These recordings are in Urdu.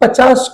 50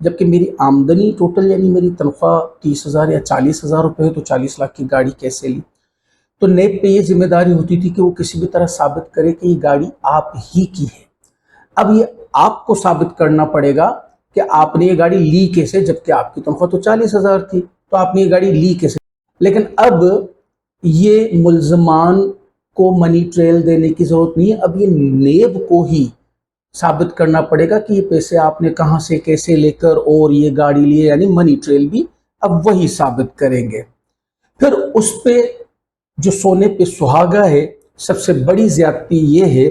جبکہ میری آمدنی ٹوٹل یعنی میری تنخواہ 30,000 یا 40,000 روپے ہے، تو 40 لاکھ کی گاڑی کیسے لی؟ تو نیب پہ یہ ذمہ داری ہوتی تھی کہ وہ کسی بھی طرح ثابت کرے کہ یہ گاڑی آپ ہی کی ہے۔ اب یہ آپ کو ثابت کرنا پڑے گا کہ آپ نے یہ گاڑی لی کیسے، جبکہ آپ کی تنخواہ تو 40,000 تھی، تو آپ نے یہ گاڑی لی کیسے؟ لیکن اب یہ ملزمان کو منی ٹریل دینے کی ضرورت نہیں ہے، اب یہ نیب کو ہی ثابت کرنا پڑے گا کہ یہ پیسے آپ نے کہاں سے کیسے لے کر اور یہ گاڑی لیے، یعنی منی ٹریل بھی اب وہی ثابت کریں گے۔ پھر اس پہ جو سونے پہ سہاگا ہے، سب سے بڑی زیادتی یہ ہے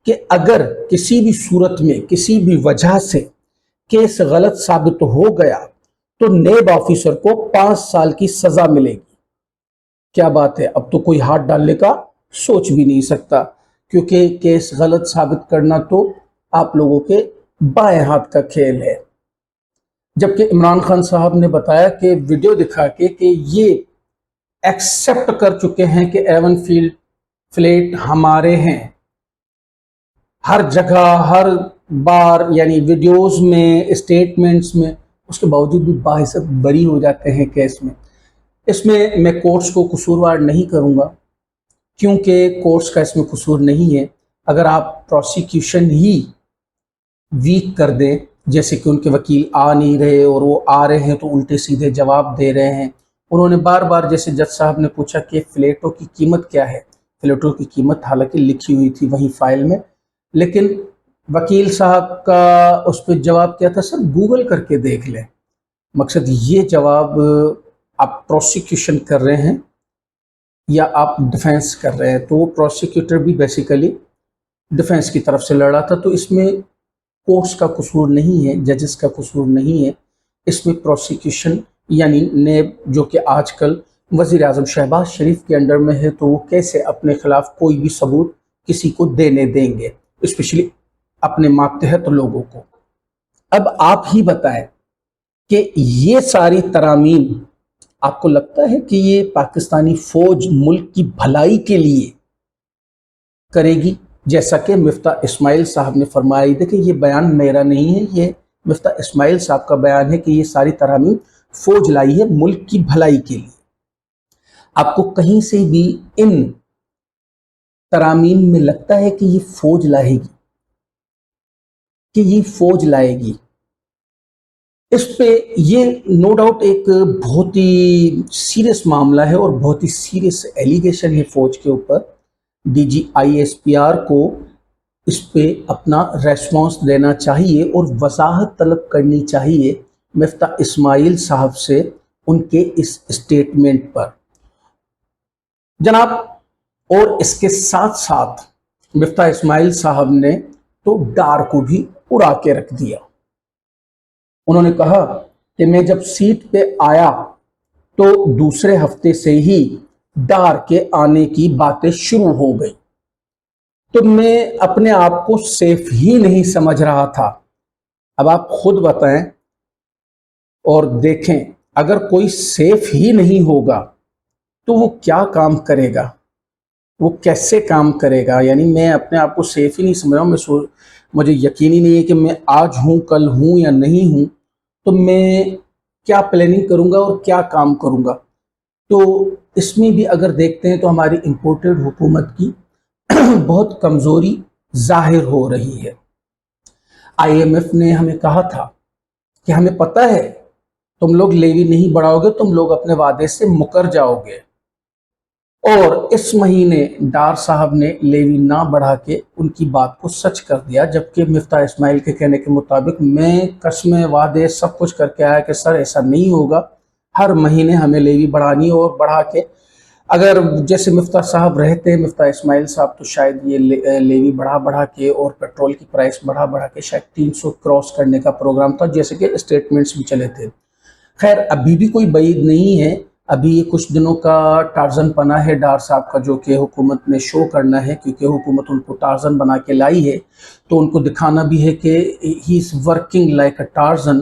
کہ اگر کسی بھی صورت میں کسی بھی وجہ سے کیس غلط ثابت ہو گیا تو نیب آفیسر کو 5 سال کی سزا ملے گی۔ کیا بات ہے، اب تو کوئی ہاتھ ڈالنے کا سوچ بھی نہیں سکتا، کیونکہ کیس غلط ثابت کرنا تو آپ لوگوں کے بائیں ہاتھ کا کھیل ہے۔ جبکہ عمران خان صاحب نے بتایا کہ ویڈیو دکھا کے کہ یہ ایکسپٹ کر چکے ہیں کہ ایون فیلڈ فلیٹ ہمارے ہیں، ہر جگہ ہر بار، یعنی ویڈیوز میں، اسٹیٹمنٹس میں، اس کے باوجود بھی باعثت بری ہو جاتے ہیں کیس میں۔ اس میں کورٹس کو قصوروار نہیں کروں گا، کیونکہ کورٹس کا اس میں قصور نہیں ہے۔ اگر آپ پروسیکیوشن ہی ویک کر دیں، جیسے کہ ان کے وکیل آ نہیں رہے اور وہ آ رہے ہیں تو الٹے سیدھے جواب دے رہے ہیں، انہوں نے بار بار، جیسے جج صاحب نے پوچھا کہ فلیٹوں کی قیمت کیا ہے، فلیٹوں کی قیمت حالانکہ لکھی ہوئی تھی وہیں فائل میں، لیکن وکیل صاحب کا اس پہ جواب کیا تھا، سر گوگل کر کے دیکھ لیں۔ مقصد یہ جواب آپ پروسیکیوشن کر رہے ہیں یا آپ ڈیفینس کر رہے ہیں، تو وہ پروسیکیوٹر بھی بیسیکلی ڈیفینس کی طرف سے لڑ رہا تھا، تو اس میں کورٹس کا قصور نہیں ہے، ججز کا قصور نہیں ہے، اس میں پروسیکیوشن یعنی نیب، جو کہ آج کل وزیر اعظم شہباز شریف کے انڈر میں ہے، تو وہ کیسے اپنے خلاف کوئی بھی ثبوت کسی کو دینے دیں گے، اسپیشلی اپنے ماتحت لوگوں کو۔ اب آپ ہی بتائیں کہ یہ ساری ترامیم آپ کو لگتا ہے کہ یہ پاکستانی فوج ملک کی بھلائی کے لیے کرے گی؟ جیسا کہ مفتاح اسماعیل صاحب نے فرمایا، دیکھیں یہ بیان میرا نہیں ہے، یہ مفتاح اسماعیل صاحب کا بیان ہے کہ یہ ساری ترامیم فوج لائی ہے ملک کی بھلائی کے لیے۔ آپ کو کہیں سے بھی ان ترامیم میں لگتا ہے کہ یہ فوج لائے گی، کہ یہ فوج لائے گی؟ اس پہ یہ نو ڈاؤٹ ایک بہت ہی سیریس معاملہ ہے اور بہت ہی سیریس ایلیگیشن ہے فوج کے اوپر۔ D G I S P R کو اس پہ اپنا ریسپانس دینا چاہیے اور وضاحت طلب کرنی چاہیے مفتاح اسماعیل صاحب سے ان کے اس اسٹیٹمنٹ پر جناب۔ اور اس کے ساتھ ساتھ مفتاح اسماعیل صاحب نے تو ڈار کو بھی اڑا کے رکھ دیا۔ انہوں نے کہا کہ میں جب سیٹ پہ آیا تو دوسرے ہفتے سے ہی ڈار کے آنے کی باتیں شروع ہو گئی، تو میں اپنے آپ کو سیف ہی نہیں سمجھ رہا تھا۔ اب آپ خود بتائیں اور دیکھیں، اگر کوئی سیف ہی نہیں ہوگا تو وہ کیا کام کرے گا، وہ کیسے کام کرے گا؟ یعنی میں اپنے آپ کو سیف ہی نہیں سمجھ رہا ہوں، مجھے یقین ہی نہیں ہے کہ میں آج ہوں، کل ہوں یا نہیں ہوں، تو میں کیا پلاننگ کروں گا اور کیا کام کروں گا؟ تو اس میں بھی اگر دیکھتے ہیں تو ہماری امپورٹڈ حکومت کی بہت کمزوری ظاہر ہو رہی ہے۔ آئی ایم ایف نے ہمیں کہا تھا کہ ہمیں پتہ ہے تم لوگ لیوی نہیں بڑھاؤ گے، تم لوگ اپنے وعدے سے مکر جاؤ گے، اور اس مہینے ڈار صاحب نے لیوی نہ بڑھا کے ان کی بات کو سچ کر دیا، جبکہ مفتاح اسماعیل کے کہنے کے مطابق میں قسمیں وعدے سب کچھ کر کے آیا کہ سر ایسا نہیں ہوگا، ہر مہینے ہمیں لیوی بڑھانی اور بڑھا کے، اگر جیسے مفتاح صاحب رہتے ہیں، مفتاح اسماعیل صاحب، تو شاید یہ لیوی بڑھا کے اور پیٹرول کی پرائس بڑھا کے شاید 300 کراس کرنے کا پروگرام تھا، جیسے کہ اسٹیٹمنٹس بھی چلے تھے۔ خیر ابھی بھی کوئی بعید نہیں ہے، ابھی یہ کچھ دنوں کا ٹارزن پنا ہے ڈار صاحب کا، جو کہ حکومت نے شو کرنا ہے، کیونکہ حکومت ان کو ٹارزن بنا کے لائی ہے، تو ان کو دکھانا بھی ہے کہ he is working like a Tarzan,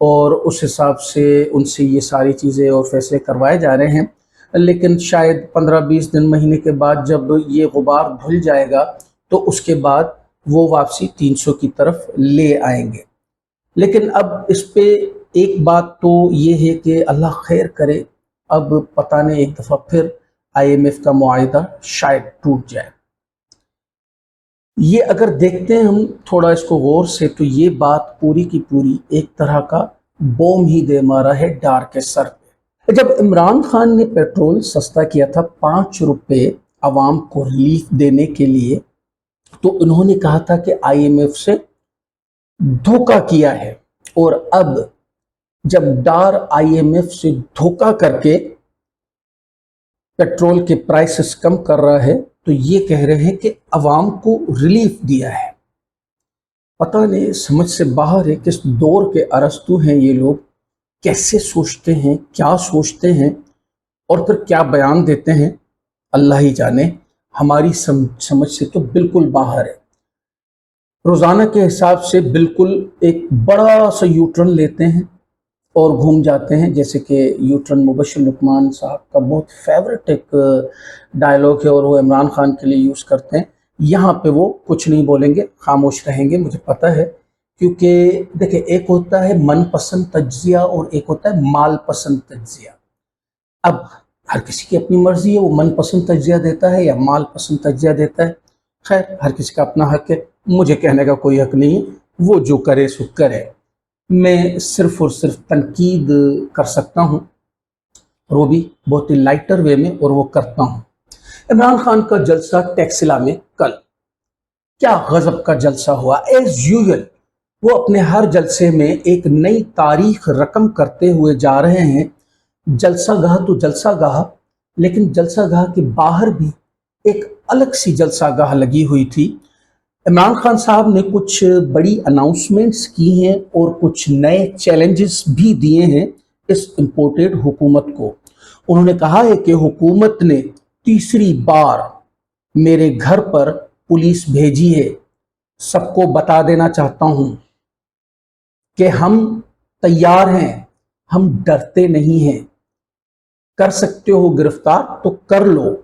اور اس حساب سے ان سے یہ ساری چیزیں اور فیصلے کروائے جا رہے ہیں۔ لیکن شاید 15-20 دن، مہینے کے بعد جب یہ غبار دھل جائے گا تو اس کے بعد وہ واپسی 300 کی طرف لے آئیں گے۔ لیکن اب اس پہ ایک بات تو یہ ہے کہ اللہ خیر کرے، اب پتہ نہیں ایک دفعہ پھر IMF کا معاہدہ شاید ٹوٹ جائے۔ یہ اگر دیکھتے ہیں ہم تھوڑا اس کو غور سے، تو یہ بات پوری کی پوری ایک طرح کا بوم ہی دے مارا ہے ڈار کے سر پہ۔ جب عمران خان نے پیٹرول سستا کیا تھا 5 روپے عوام کو ریلیف دینے کے لیے، تو انہوں نے کہا تھا کہ IMF سے دھوکہ کیا ہے، اور اب جب ڈار IMF سے دھوکہ کر کے پیٹرول کے پرائسز کم کر رہا ہے، تو یہ کہہ رہے ہیں کہ عوام کو ریلیف دیا ہے۔ پتہ نہیں، سمجھ سے باہر ہے کس دور کے ارسطو ہیں یہ لوگ، کیسے سوچتے ہیں، کیا سوچتے ہیں، اور پھر کیا بیان دیتے ہیں، اللہ ہی جانے، ہماری سمجھ سے تو بالکل باہر ہے۔ روزانہ کے حساب سے بالکل ایک بڑا سا یوٹرن لیتے ہیں اور گھوم جاتے ہیں، جیسے کہ یوٹرن مبشر لقمان صاحب کا بہت فیورٹ ایک ڈائلاگ ہے، اور وہ عمران خان کے لیے یوز کرتے ہیں۔ یہاں پہ وہ کچھ نہیں بولیں گے، خاموش رہیں گے، مجھے پتہ ہے، کیونکہ دیکھیں ایک ہوتا ہے من پسند تجزیہ اور ایک ہوتا ہے مال پسند تجزیہ۔ اب ہر کسی کی اپنی مرضی ہے، وہ من پسند تجزیہ دیتا ہے یا مال پسند تجزیہ دیتا ہے، خیر ہر کسی کا اپنا حق ہے، مجھے کہنے کا کوئی حق نہیں ہے، وہ جو کرے سو کرے، میں صرف اور صرف تنقید کر سکتا ہوں، اور وہ بھی بہت ہی لائٹر وے میں، اور وہ کرتا ہوں۔ عمران خان کا جلسہ ٹیکسلا میں کل کیا غضب کا جلسہ ہوا، ایز یوزل وہ اپنے ہر جلسے میں ایک نئی تاریخ رقم کرتے ہوئے جا رہے ہیں۔ جلسہ گاہ تو جلسہ گاہ، لیکن جلسہ گاہ کے باہر بھی ایک الگ سی جلسہ گاہ لگی ہوئی تھی۔ عمران خان صاحب نے کچھ بڑی اناؤنسمنٹس کی ہیں اور کچھ نئے چیلنجز بھی دیے ہیں اس امپورٹڈ حکومت کو۔ انہوں نے کہا ہے کہ حکومت نے تیسری بار میرے گھر پر پولیس بھیجی ہے۔ سب کو بتا دینا چاہتا ہوں کہ ہم تیار ہیں، ہم ڈرتے نہیں ہیں، کر سکتے ہو گرفتار تو کر لو،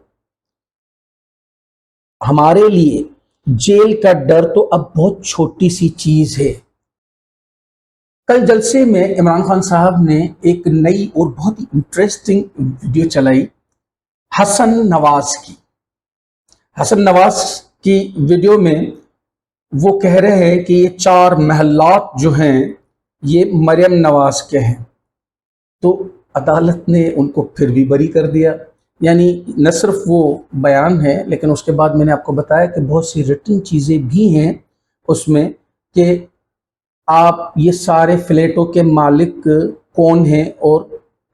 ہمارے لیے جیل کا ڈر تو اب بہت چھوٹی سی چیز ہے۔ کل جلسے میں عمران خان صاحب نے ایک نئی اور بہت ہی انٹرسٹنگ ویڈیو چلائی حسن نواز کی۔ حسن نواز کی ویڈیو میں وہ کہہ رہے ہیں کہ یہ 4 محلات جو ہیں یہ مریم نواز کے ہیں، تو عدالت نے ان کو پھر بھی بری کر دیا۔ یعنی نہ صرف وہ بیان ہے، لیکن اس کے بعد میں نے آپ کو بتایا کہ بہت سی ریٹن چیزیں بھی ہیں اس میں، کہ آپ یہ سارے فلیٹوں کے مالک کون ہیں اور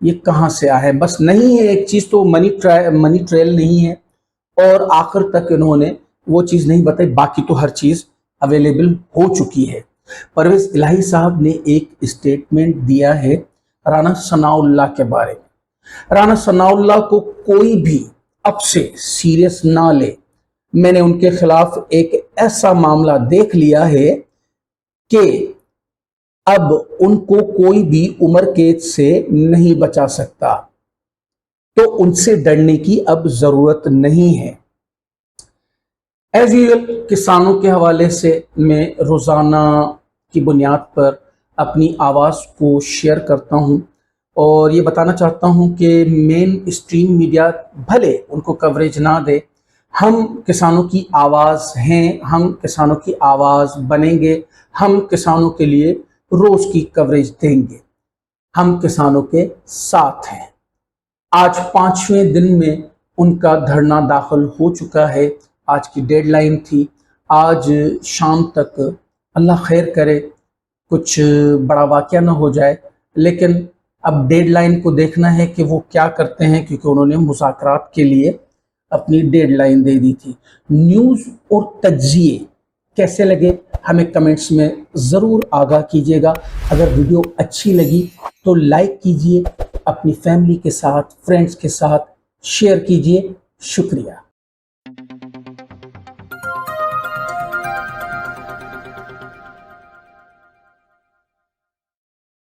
یہ کہاں سے آئے ہیں۔ بس نہیں ہے ایک چیز تو منی ٹریل نہیں ہے، اور آخر تک انہوں نے وہ چیز نہیں بتائی، باقی تو ہر چیز اویلیبل ہو چکی ہے۔ پرویز الہی صاحب نے ایک اسٹیٹمنٹ دیا ہے رانا ثناء اللہ کے بارے میں۔ رانا ثناء اللہ کو کوئی بھی اب سے سیریس نہ لے، میں نے ان کے خلاف ایک ایسا معاملہ دیکھ لیا ہے کہ اب ان کو کوئی بھی عمر قید سے نہیں بچا سکتا، تو ان سے ڈرنے کی اب ضرورت نہیں ہے۔ ایز یوزل کسانوں کے حوالے سے میں روزانہ کی بنیاد پر اپنی آواز کو شیئر کرتا ہوں، اور یہ بتانا چاہتا ہوں کہ مین اسٹریم میڈیا بھلے ان کو کوریج نہ دے، ہم کسانوں کی آواز ہیں، ہم کسانوں کی آواز بنیں گے، ہم کسانوں کے لیے روز کی کوریج دیں گے، ہم کسانوں کے ساتھ ہیں۔ آج 5ویں دن میں ان کا دھرنا داخل ہو چکا ہے، آج کی ڈیڈ لائن تھی، آج شام تک اللہ خیر کرے کچھ بڑا واقعہ نہ ہو جائے، لیکن اب ڈیڈ لائن کو دیکھنا ہے کہ وہ کیا کرتے ہیں، کیونکہ انہوں نے مذاکرات کے لیے اپنی ڈیڈ لائن دے دی تھی۔ نیوز اور تجزیے کیسے لگے ہمیں کمنٹس میں ضرور آگاہ کیجیے گا۔ اگر ویڈیو اچھی لگی تو لائک کیجیے، اپنی فیملی کے ساتھ، فرینڈز کے ساتھ شیئر کیجیے۔ شکریہ۔